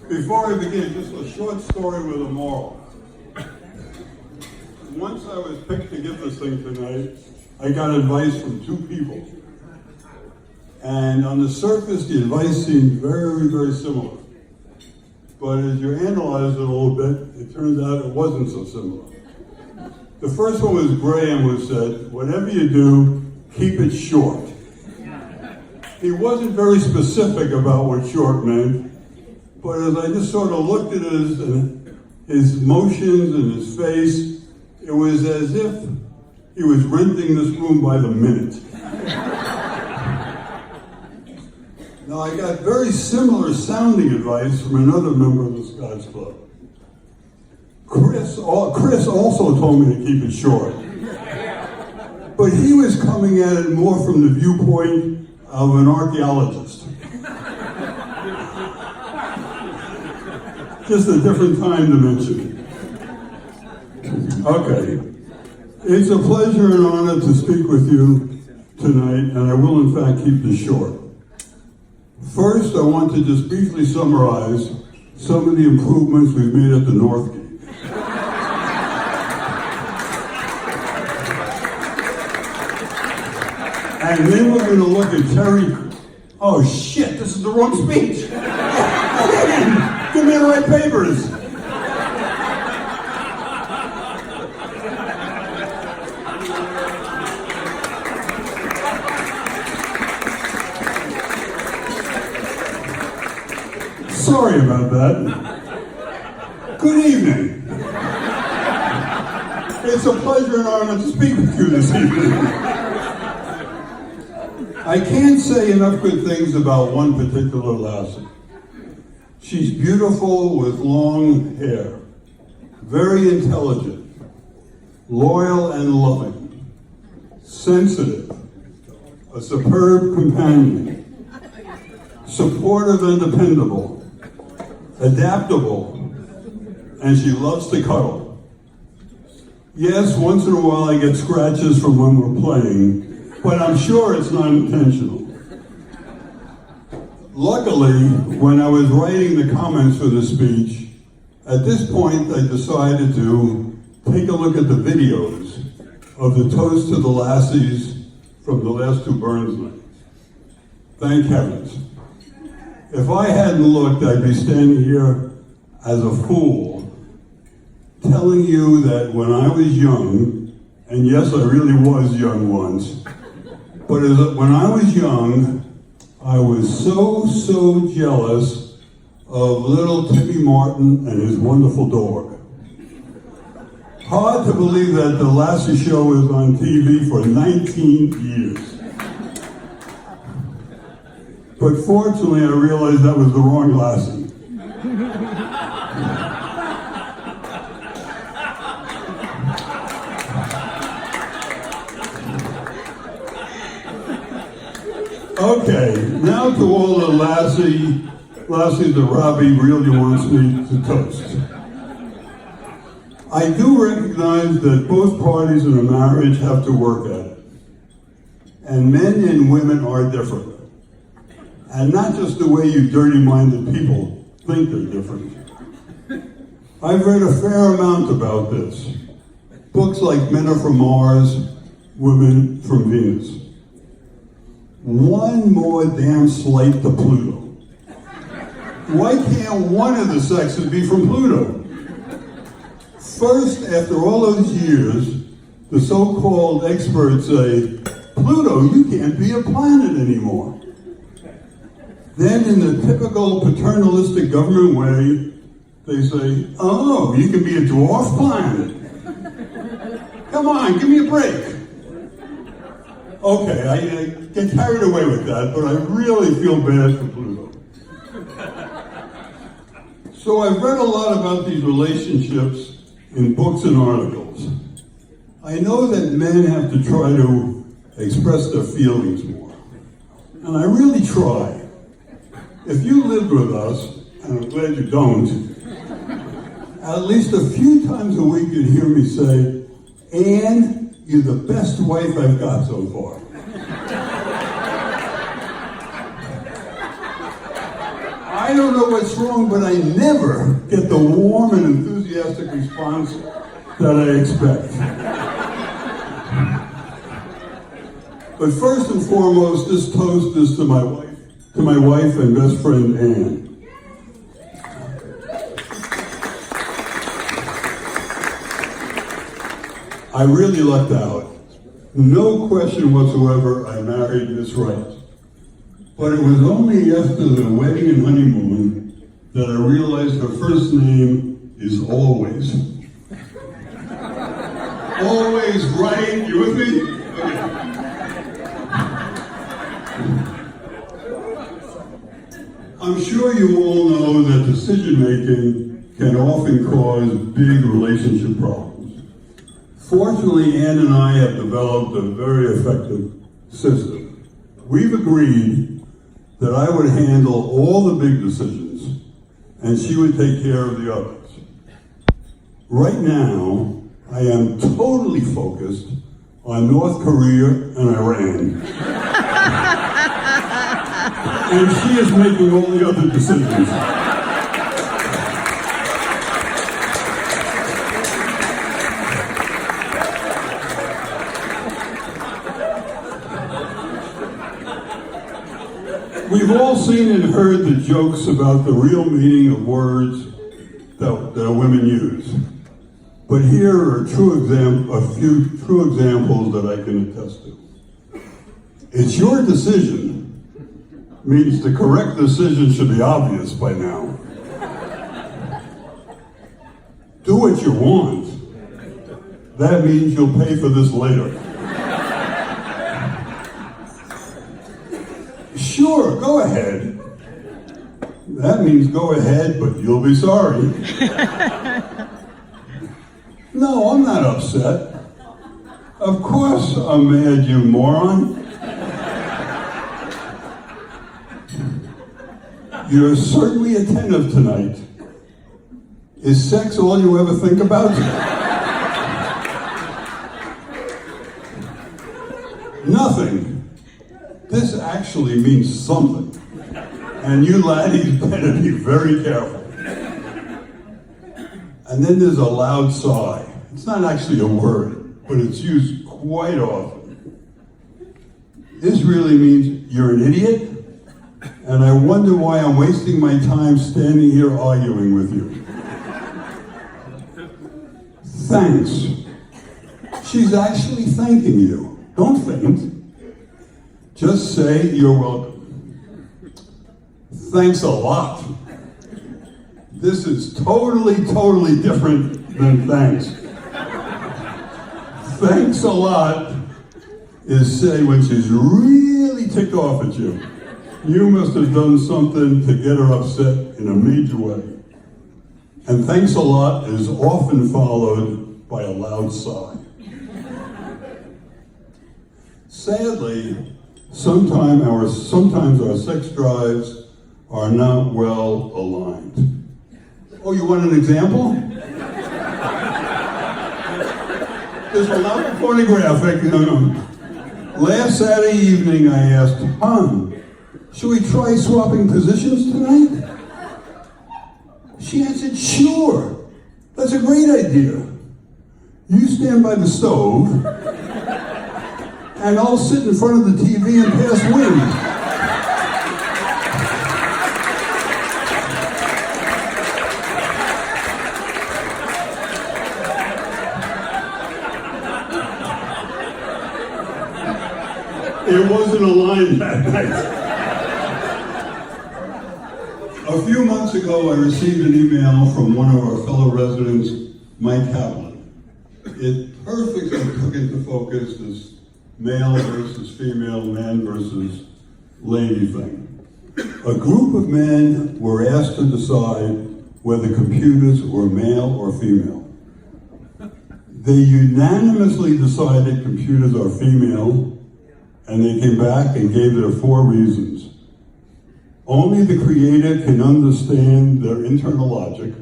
Before I begin, just a short story with a moral. Once I was picked to give this thing tonight, I got advice from two people. And on the surface, the advice seemed very, very similar. But as you analyze it a little bit, it turns out it wasn't so similar. The first one was Graham, who said, whatever you do, keep it short. He wasn't very specific about what short meant, but as I just sort of looked at his motions and his face, it was as if he was renting this room by the minute. Now, I got very similar sounding advice from another member of the Scotch Club. Chris also told me to keep it short. But he was coming at it more from the viewpoint of an archaeologist. Just a different time dimension. Okay. It's a pleasure and honor to speak with you tonight, and I will in fact keep this short. First, I want to just briefly summarize some of the improvements we've made at the North Gate. And then we're going to look at Terry. Oh shit, this is the wrong speech. Give me the right papers. Sorry about that. Good evening. It's a pleasure and honor to speak with you this evening. I can't say enough good things about one particular lassie. She's beautiful with long hair, very intelligent, loyal and loving, sensitive, a superb companion, supportive and dependable, adaptable, and she loves to cuddle. Yes, once in a while I get scratches from when we're playing, but I'm sure it's not intentional. Luckily, when I was writing the comments for the speech, at this point I decided to take a look at the videos of the toast to the Lassies from the last two Burns nights. Thank heavens. If I hadn't looked, I'd be standing here as a fool, telling you that when I was young, and yes, I really was young once, but when I was young, I was so jealous of little Timmy Martin and his wonderful dog. Hard to believe that the Lassie show was on TV for 19 years. But fortunately, I realized that was the wrong Lassie. Okay, now to all the Lassies that Robbie really wants me to toast. I do recognize that both parties in a marriage have to work at it. And men and women are different. And not just the way you dirty-minded people think they're different. I've read a fair amount about this. Books like Men Are From Mars, Women From Venus. One more damn slight to Pluto. Why can't one of the sexes be from Pluto? First, after all those years, the so-called experts say, Pluto, you can't be a planet anymore. Then in the typical paternalistic government way, they say, oh, you can be a dwarf planet. Come on, give me a break. Okay, I get carried away with that, but I really feel bad for Pluto. So I've read a lot about these relationships in books and articles. I know that men have to try to express their feelings more. And I really try. If you lived with us, and I'm glad you don't, at least a few times a week you'd hear me say, Anne, you're the best wife I've got so far. I I don't know what's wrong, but I never get the warm and enthusiastic response that I expect. But first and foremost, this toast is to my wife and best friend, Anne. I really lucked out. No question whatsoever, I married Miss Wright. But it was only after the wedding and honeymoon that I realized her first name is Always. Always right, you with me? Okay. I'm sure you all know that decision-making can often cause big relationship problems. Fortunately, Ann and I have developed a very effective system. We've agreed that I would handle all the big decisions and she would take care of the others. Right now, I am totally focused on North Korea and Iran. And she is making all the other decisions. We've all seen and heard the jokes about the real meaning of words that women use. But here are a few true examples that I can attest to. It's your decision means the correct decision should be obvious by now. Do what you want. That means you'll pay for this later. Sure, go ahead. That means go ahead, but you'll be sorry. No, I'm not upset. Of course I'm mad, you moron. You're certainly attentive tonight. Is sex all you ever think about? Nothing. This actually means something. And you laddies better be very careful. And then there's a loud sigh. It's not actually a word, but it's used quite often. This really means you're an idiot, and I wonder why I'm wasting my time standing here arguing with you. Thanks. She's actually thanking you. Don't faint. Just say you're welcome. Thanks a lot. This is totally different than thanks. Thanks a lot is say when she's really ticked off at you. You must have done something to get her upset in a major way. And thanks a lot is often followed by a loud sigh. Sadly, sometimes our sex drives are not well aligned. Oh, you want an example? This will not be pornographic. No. Last Saturday evening, I asked, Hon, should we try swapping positions tonight? She answered, sure. That's a great idea. You stand by the stove, and I'll sit in front of the TV and pass wind. It wasn't aligned that night. A few months ago, I received an email from one of our fellow residents, Mike Kaplan. It perfectly took into focus this male versus female, man versus lady thing. A group of men were asked to decide whether computers were male or female. They unanimously decided computers are female, and they came back and gave their 4 reasons. Only the creator can understand their internal logic.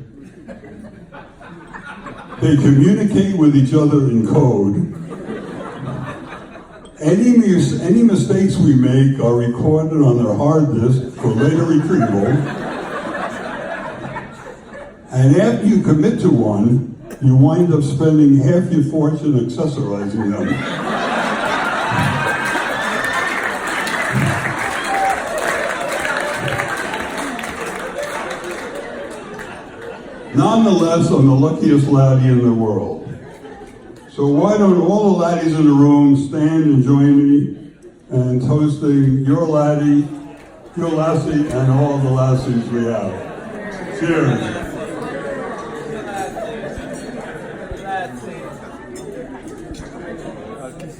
They communicate with each other in code. Any mistakes we make are recorded on their hard disk for later retrieval. And after you commit to one, you wind up spending half your fortune accessorizing them. Nonetheless, I'm the luckiest laddie in the world. So why don't all the laddies in the room stand and join me in toasting your laddie, your lassie, and all the lassies we have. Cheers.